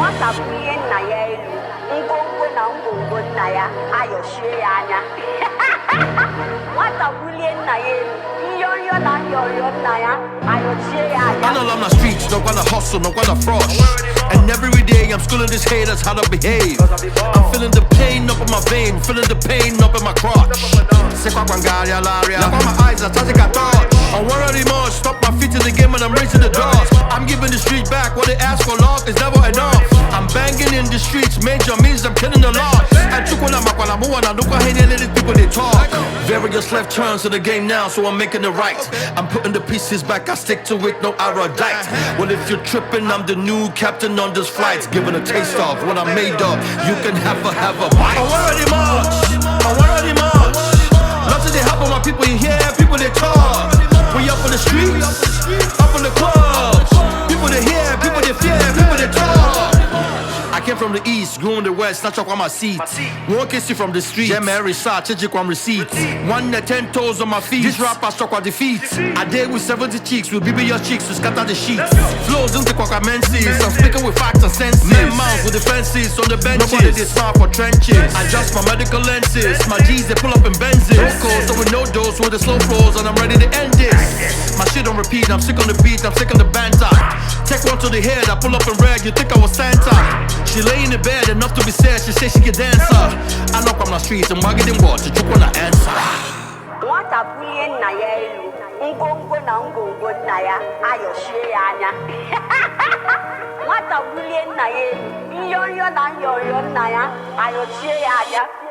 Nwata bulie nna ya elu, ngwongwo na ngwongwo nna ya ayochie ya anya. Nwata bulie nna ya elu, nyoyo na nyoyo nna ya ayochie ya anya. I know I'm not streets, not gonna hustle, not gonna frosh. And every day I'm schooling these haters how to behave. I'm feeling the pain up in my vein, feeling the pain up in my crotch. Sick of Bangaria, Laria. Now my eyes are touching a thought. Onwerodi Much, stop my feet in the game and I'm raising the doors. I'm giving the street back what they ask for, love is never enough. I'm banging in the streets, major means I'm killing the lot. I took one of my I look at any people they talk. Various left turns in the game now, so I'm making it right. I'm putting the pieces back, I stick to it, no erudite. Well, if you're tripping, I'm the new captain on this flight, giving a taste of what I'm made of. You can have a bite. Onwerodi Much, Onwerodi Much. Nothing they happen, my people you hear, people they talk. We up in the streets, up in the clubs. People they hear, people they fear, people they talk. I came from the east, grew in the west, not on my seat. Won't kiss you from the street. Yeah, Mary saw, change you from receipts. 1 to 10 toes on my feet. This rapper struck with defeat. I did with 70 cheeks, with BB your cheeks to scatter the sheets. Flows into menses, I'm speaking with facts and senses. Men mouths with defenses on the benches. Nobody they smart for trenches. I adjust my medical lenses. My G's they pull up in Benzes. So with no dose, with the slow flows, and I'm ready to end this. My shit on repeat, I'm sick on the beat, I'm sick on the banter. Take one to the head, I pull up in red, you think I was Santa. She lay in the bed, enough to be sad, she say she can dance. I knock on the streets and wagging in water, you wanna answer. Nwata bulie nna ya elu, ngwongwo na ngwongwo nna ya ayochie ya anya. Nwata bulie nna ya elu, nyoyo na nyoyo nna ya ayochie ya anya.